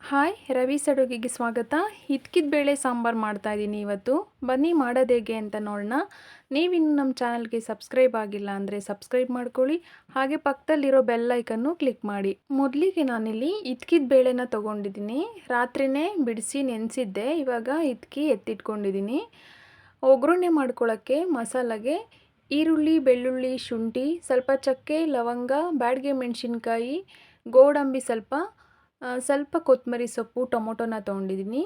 Hi, Ravi's ಅಡುಗೆಗೆ ಸ್ವಾಗತ. ಹಿತ್ಕಿದ ಬೇಳೆ ಸಾಂಬಾರು ಮಾಡ್ತಾಯಿದ್ದೀನಿ ಇವತ್ತು. ಬನ್ನಿ ಮಾಡೋದು ಹೇಗೆ ಅಂತ ನೋಡೋಣ. ನೀವಿನ್ನು ನಮ್ಮ ಚಾನಲ್ಗೆ ಸಬ್ಸ್ಕ್ರೈಬ್ ಆಗಿಲ್ಲ ಅಂದರೆ ಸಬ್ಸ್ಕ್ರೈಬ್ ಮಾಡ್ಕೊಳ್ಳಿ. ಹಾಗೆ ಪಕ್ಕದಲ್ಲಿರೋ ಬೆಲ್ ಐಕನ್ನು ಕ್ಲಿಕ್ ಮಾಡಿ. ಮೊದಲಿಗೆ ನಾನಿಲ್ಲಿ ಹಿತ್ಕಿದ ಬೇಳೆನ ತೊಗೊಂಡಿದ್ದೀನಿ. ರಾತ್ರಿನೇ ಬಿಡಿಸಿ ನೆನೆಸಿದ್ದೆ. ಇವಾಗ ಹಿತ್ಕಿ ಎತ್ತಿಟ್ಕೊಂಡಿದ್ದೀನಿ. ಒಗ್ಗರಣೆ ಮಾಡ್ಕೊಳ್ಳೋಕ್ಕೆ ಮಸಾಲೆಗೆ ಈರುಳ್ಳಿ, ಬೆಳ್ಳುಳ್ಳಿ, ಶುಂಠಿ, ಸ್ವಲ್ಪ ಚಕ್ಕೆ, ಲವಂಗ, ಬ್ಯಾಡಗೆ ಮೆಣಸಿನ್ಕಾಯಿ, ಗೋಡಂಬಿ, ಸ್ವಲ್ಪ ಕೊತ್ತಂಬರಿ ಸೊಪ್ಪು, ಟೊಮೊಟೊನ ತೊಗೊಂಡಿದ್ದೀನಿ.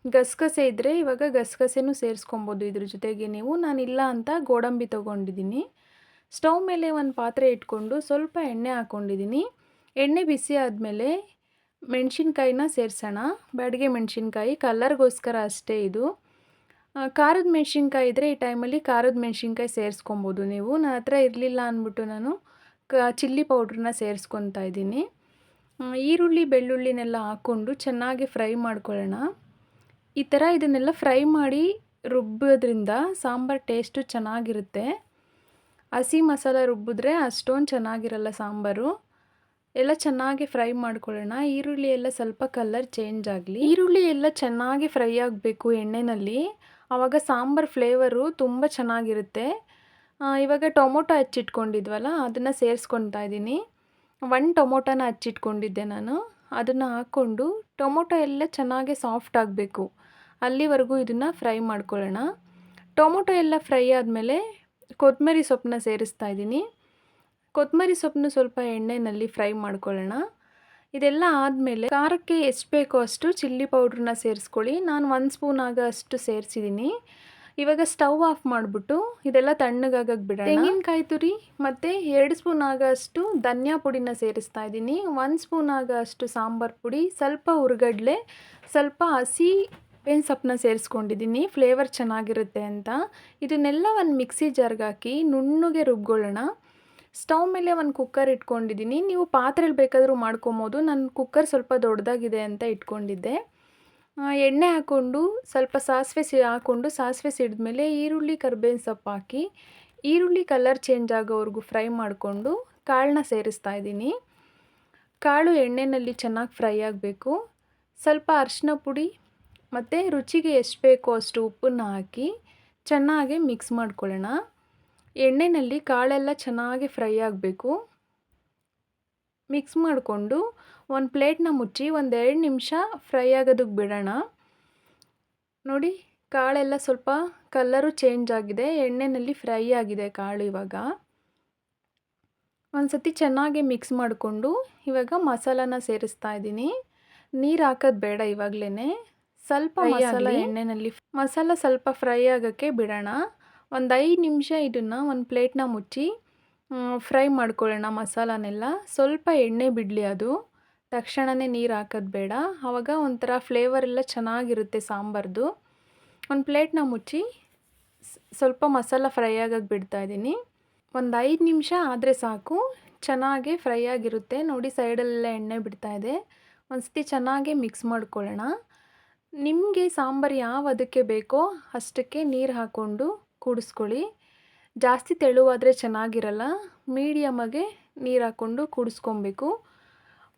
ಗಸಗಸೆ ಇದ್ದರೆ ಇವಾಗ ಗಸಗಸೆನೂ ಸೇರಿಸ್ಕೊಬೋದು ಇದ್ರ ಜೊತೆಗೆ ನೀವು. ನಾನಿಲ್ಲ ಅಂತ ಗೋಡಂಬಿ ತೊಗೊಂಡಿದ್ದೀನಿ. ಸ್ಟವ್ ಮೇಲೆ ಒಂದು ಪಾತ್ರೆ ಇಟ್ಕೊಂಡು ಸ್ವಲ್ಪ ಎಣ್ಣೆ ಹಾಕ್ಕೊಂಡಿದ್ದೀನಿ. ಎಣ್ಣೆ ಬಿಸಿ ಆದಮೇಲೆ ಮೆಣಸಿನ್ಕಾಯಿನ ಸೇರಿಸೋಣ. ಬ್ಯಾಡಗೆ ಮೆಣಸಿನ್ಕಾಯಿ ಕಲರ್ಗೋಸ್ಕರ ಅಷ್ಟೇ ಇದು. ಖಾರದ ಮೆಣಸಿನ್ಕಾಯಿ ಇದ್ದರೆ ಈ ಟೈಮಲ್ಲಿ ಖಾರದ ಮೆಣಸಿನ್ಕಾಯಿ ಸೇರಿಸ್ಕೊಬೋದು ನೀವು. ನನ್ನ ಹತ್ರ ಇರಲಿಲ್ಲ ಅಂದ್ಬಿಟ್ಟು ನಾನು ಚಿಲ್ಲಿ ಪೌಡ್ರನ್ನ ಸೇರಿಸ್ಕೊತಾ ಇದ್ದೀನಿ. ಈರುಳ್ಳಿ, ಬೆಳ್ಳುಳ್ಳಿನೆಲ್ಲ ಹಾಕ್ಕೊಂಡು ಚೆನ್ನಾಗಿ ಫ್ರೈ ಮಾಡ್ಕೊಳ್ಳೋಣ. ಈ ಥರ ಇದನ್ನೆಲ್ಲ ಫ್ರೈ ಮಾಡಿ ರುಬ್ಬೋದ್ರಿಂದ ಸಾಂಬಾರು ಟೇಸ್ಟು ಚೆನ್ನಾಗಿರುತ್ತೆ. ಹಸಿ ಮಸಾಲ ರುಬ್ಬಿದ್ರೆ ಅಷ್ಟೊಂದು ಚೆನ್ನಾಗಿರಲ್ಲ ಸಾಂಬಾರು. ಎಲ್ಲ ಚೆನ್ನಾಗಿ ಫ್ರೈ ಮಾಡ್ಕೊಳ್ಳೋಣ. ಈರುಳ್ಳಿ ಎಲ್ಲ ಸ್ವಲ್ಪ ಕಲರ್ ಚೇಂಜ್ ಆಗಲಿ. ಈರುಳ್ಳಿ ಎಲ್ಲ ಚೆನ್ನಾಗಿ ಫ್ರೈ ಆಗಬೇಕು ಎಣ್ಣೆಯಲ್ಲಿ. ಆವಾಗ ಸಾಂಬಾರು ಫ್ಲೇವರು ತುಂಬ ಚೆನ್ನಾಗಿರುತ್ತೆ. ಇವಾಗ ಟೊಮೊಟೊ ಹಚ್ಚಿಟ್ಕೊಂಡಿದ್ವಲ್ಲ ಅದನ್ನು ಸೇರಿಸ್ಕೊತಾ ಇದ್ದೀನಿ. 1 ಟೊಮೊಟೊನ ಹಚ್ಚಿಟ್ಕೊಂಡಿದ್ದೆ ನಾನು. ಅದನ್ನು ಹಾಕ್ಕೊಂಡು ಟೊಮೊಟೊ ಎಲ್ಲ ಚೆನ್ನಾಗಿ ಸಾಫ್ಟ್ ಆಗಬೇಕು, ಅಲ್ಲಿವರೆಗೂ ಇದನ್ನು ಫ್ರೈ ಮಾಡ್ಕೊಳ್ಳೋಣ. ಟೊಮೊಟೊ ಎಲ್ಲ ಫ್ರೈ ಆದಮೇಲೆ ಕೊತ್ತಂಬರಿ ಸೊಪ್ಪನ್ನ ಸೇರಿಸ್ತಾ ಇದ್ದೀನಿ. ಕೊತ್ತಂಬರಿ ಸೊಪ್ಪನ್ನು ಸ್ವಲ್ಪ ಎಣ್ಣೆಯಲ್ಲಿ ಫ್ರೈ ಮಾಡ್ಕೊಳ್ಳೋಣ. ಇದೆಲ್ಲ ಆದಮೇಲೆ ಖಾರಕ್ಕೆ ಎಷ್ಟು ಬೇಕೋ ಅಷ್ಟು ಚಿಲ್ಲಿ ಪೌಡ್ರನ್ನ ಸೇರಿಸ್ಕೊಳ್ಳಿ. ನಾನು 1 ಸ್ಪೂನ್ ಅಷ್ಟು ಸೇರಿಸಿದ್ದೀನಿ. ಇವಾಗ ಸ್ಟವ್ ಆಫ್ ಮಾಡಿಬಿಟ್ಟು ಇದೆಲ್ಲ ತಣ್ಣಗಾಗಕ್ಕೆ ಬಿಡೋಣ. ತೆಂಗಿನಕಾಯಿ ತುರಿ ಮತ್ತು 2 ಸ್ಪೂನ್ ಅಷ್ಟು ಧನಿಯಾ ಪುಡಿನ ಸೇರಿಸ್ತಾ ಇದ್ದೀನಿ. 1 ಸ್ಪೂನ್ ಅಷ್ಟು ಸಾಂಬಾರು ಪುಡಿ, ಸ್ವಲ್ಪ ಹುರ್ಗಡ್ಲೆ, ಸ್ವಲ್ಪ ಹಸಿ ಬೇವಿನ ಸೊಪ್ಪನ್ನ ಸೇರಿಸ್ಕೊಂಡಿದ್ದೀನಿ ಫ್ಲೇವರ್ ಚೆನ್ನಾಗಿರುತ್ತೆ ಅಂತ. ಇದನ್ನೆಲ್ಲ ಒಂದು ಮಿಕ್ಸಿ ಜಾರ್ಗೆ ಹಾಕಿ ನುಣ್ಣಗೆ ರುಬ್ಕೊಳ್ಳೋಣ. ಸ್ಟವ್ ಮೇಲೆ ಒಂದು ಕುಕ್ಕರ್ ಇಟ್ಕೊಂಡಿದ್ದೀನಿ. ನೀವು ಪಾತ್ರೆಯಲ್ಲಿ ಬೇಕಾದರೂ ಮಾಡ್ಕೊಬೋದು. ನನ್ನ ಕುಕ್ಕರ್ ಸ್ವಲ್ಪ ದೊಡ್ಡದಾಗಿದೆ ಅಂತ ಇಟ್ಕೊಂಡಿದ್ದೆ. ಎಣ್ಣೆ ಹಾಕ್ಕೊಂಡು ಸ್ವಲ್ಪ ಸಾಸಿವೆ ಸಿಡಿದ್ಮೇಲೆ ಈರುಳ್ಳಿ, ಕರಿಬೇವಿನ ಸೊಪ್ಪು ಹಾಕಿ ಈರುಳ್ಳಿ ಕಲರ್ ಚೇಂಜ್ ಆಗೋವರೆಗೂ ಫ್ರೈ ಮಾಡಿಕೊಂಡು ಕಾಳನ್ನ ಸೇರಿಸ್ತಾ ಇದ್ದೀನಿ. ಕಾಳು ಎಣ್ಣೆಯಲ್ಲಿ ಚೆನ್ನಾಗಿ ಫ್ರೈ ಆಗಬೇಕು. ಸ್ವಲ್ಪ ಅರಿಶಿನ ಪುಡಿ ಮತ್ತು ರುಚಿಗೆ ಎಷ್ಟು ಬೇಕೋ ಅಷ್ಟು ಉಪ್ಪನ್ನು ಹಾಕಿ ಚೆನ್ನಾಗಿ ಮಿಕ್ಸ್ ಮಾಡ್ಕೊಳ್ಳೋಣ. ಎಣ್ಣೆಯಲ್ಲಿ ಕಾಳೆಲ್ಲ ಚೆನ್ನಾಗಿ ಫ್ರೈ ಆಗಬೇಕು. ಮಿಕ್ಸ್ ಮಾಡಿಕೊಂಡು ಒಂದು ಪ್ಲೇಟ್ನ ಮುಚ್ಚಿ 1-2 ನಿಮಿಷ ಫ್ರೈ ಆಗೋದಕ್ಕೆ ಬಿಡೋಣ. ನೋಡಿ, ಕಾಳೆಲ್ಲ ಸ್ವಲ್ಪ ಕಲರು ಚೇಂಜ್ ಆಗಿದೆ, ಎಣ್ಣೆಯಲ್ಲಿ ಫ್ರೈ ಆಗಿದೆ ಕಾಳು. ಇವಾಗ ಒಂದು ಸತಿ ಚೆನ್ನಾಗಿ ಮಿಕ್ಸ್ ಮಾಡಿಕೊಂಡು ಇವಾಗ ಮಸಾಲಾನ ಸೇರಿಸ್ತಾ ಇದ್ದೀನಿ. ನೀರು ಹಾಕೋದು ಬೇಡ, ಇವಾಗಲೇ ಸ್ವಲ್ಪ ಮಸಾಲ ಸ್ವಲ್ಪ ಫ್ರೈ ಆಗೋಕ್ಕೆ ಬಿಡೋಣ. ಒಂದು 5 ನಿಮಿಷ ಇದನ್ನು ಒಂದು ಪ್ಲೇಟ್ನ ಮುಚ್ಚಿ ಫ್ರೈ ಮಾಡ್ಕೊಳ್ಳೋಣ ಮಸಾಲನೆಲ್ಲ. ಸ್ವಲ್ಪ ಎಣ್ಣೆ ಬಿಡಲಿ, ಅದು ತಕ್ಷಣವೇ ನೀರು ಹಾಕೋದು ಬೇಡ. ಆವಾಗ ಒಂಥರ ಫ್ಲೇವರ್ ಎಲ್ಲ ಚೆನ್ನಾಗಿರುತ್ತೆ ಸಾಂಬಾರ್ದು. ಒಂದು ಪ್ಲೇಟ್ನ ಮುಚ್ಚಿ ಸ್ವಲ್ಪ ಮಸಾಲ ಫ್ರೈ ಆಗೋಕ್ಕೆ ಬಿಡ್ತಾಯಿದ್ದೀನಿ. ಒಂದು 5 ನಿಮಿಷ ಆದರೆ ಸಾಕು, ಚೆನ್ನಾಗಿ ಫ್ರೈ ಆಗಿರುತ್ತೆ. ನೋಡಿ, ಸೈಡಲ್ಲೆಲ್ಲ ಎಣ್ಣೆ ಬಿಡ್ತಾಯಿದೆ. ಒಂದು ಸತಿ ಚೆನ್ನಾಗಿ ಮಿಕ್ಸ್ ಮಾಡ್ಕೊಳ್ಳೋಣ. ನಿಮಗೆ ಸಾಂಬಾರು ಯಾವ ಅದಕ್ಕೆ ಬೇಕೋ ಅಷ್ಟಕ್ಕೆ ನೀರು ಹಾಕ್ಕೊಂಡು ಕೂಡಿಸ್ಕೊಳ್ಳಿ. ಜಾಸ್ತಿ ತೆಳುವಾದರೆ ಚೆನ್ನಾಗಿರಲ್ಲ. ಮೀಡಿಯಮಾಗೆ ನೀರು ಹಾಕ್ಕೊಂಡು ಕೂಡಿಸ್ಕೊಬೇಕು.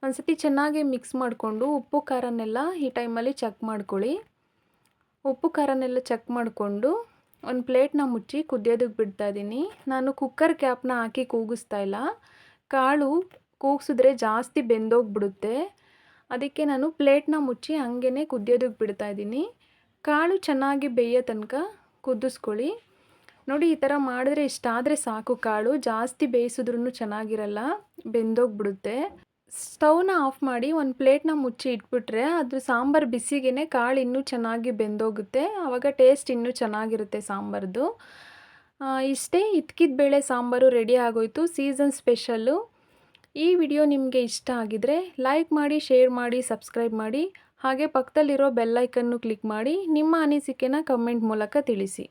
ಒಂದು ಸತಿ ಚೆನ್ನಾಗಿ ಮಿಕ್ಸ್ ಮಾಡಿಕೊಂಡು ಉಪ್ಪು ಖಾರನೆಲ್ಲ ಈ ಟೈಮಲ್ಲಿ ಚೆಕ್ ಮಾಡ್ಕೊಳ್ಳಿ. ಉಪ್ಪು ಖಾರನೆಲ್ಲ ಚೆಕ್ ಮಾಡಿಕೊಂಡು ಒಂದು ಪ್ಲೇಟ್ನ ಮುಚ್ಚಿ ಕುದಿಯೋದಕ್ಕೆ ಬಿಡ್ತಾಯಿದ್ದೀನಿ. ನಾನು ಕುಕ್ಕರ್ ಕ್ಯಾಪ್ನ ಹಾಕಿ ಕೂಗಿಸ್ತಾ ಇಲ್ಲ. ಕಾಳು ಕೂಗಿಸಿದ್ರೆ ಜಾಸ್ತಿ ಬೆಂದೋಗ್ಬಿಡುತ್ತೆ. ಅದಕ್ಕೆ ನಾನು ಪ್ಲೇಟ್ನ ಮುಚ್ಚಿ ಹಂಗೇ ಕುದಿಯೋದಕ್ಕೆ ಬಿಡ್ತಾಯಿದ್ದೀನಿ. ಕಾಳು ಚೆನ್ನಾಗಿ ಬೇಯೋ ತನಕ ಕುದಿಸ್ಕೊಳ್ಳಿ. ನೋಡಿ, ಈ ಥರ ಮಾಡಿದ್ರೆ ಇಷ್ಟಾದರೆ ಸಾಕು. ಕಾಳು ಜಾಸ್ತಿ ಬೇಯಿಸಿದ್ರೂ ಚೆನ್ನಾಗಿರಲ್ಲ, ಬೆಂದೋಗ್ಬಿಡುತ್ತೆ. ಸ್ಟವ್ನ ಆಫ್ ಮಾಡಿ ಒಂದು ಪ್ಲೇಟ್ನ ಮುಚ್ಚಿ ಇಟ್ಬಿಟ್ರೆ ಅದು ಸಾಂಬಾರು ಬಿಸಿಗೇ ಕಾಳು ಇನ್ನೂ ಚೆನ್ನಾಗಿ ಬೆಂದೋಗುತ್ತೆ. ಆವಾಗ ಟೇಸ್ಟ್ ಇನ್ನೂ ಚೆನ್ನಾಗಿರುತ್ತೆ ಸಾಂಬಾರ್ದು. ಇಷ್ಟೇ, ಹಿತ್ಕಿದ ಬೇಳೆ ಸಾಂಬಾರು ರೆಡಿ ಆಗೋಯಿತು. Season special. ಈ ವಿಡಿಯೋ ನಿಮಗೆ ಇಷ್ಟ ಆಗಿದರೆ ಲೈಕ್ ಮಾಡಿ, ಶೇರ್ ಮಾಡಿ, ಸಬ್ಸ್ಕ್ರೈಬ್ ಮಾಡಿ. ಹಾಗೆ ಪಕ್ಕದಲ್ಲಿರೋ ಬೆಲ್ ಐಕನ್ನು ಕ್ಲಿಕ್ ಮಾಡಿ ನಿಮ್ಮ ಅನಿಸಿಕೆನ ಕಮೆಂಟ್ ಮೂಲಕ ತಿಳಿಸಿ.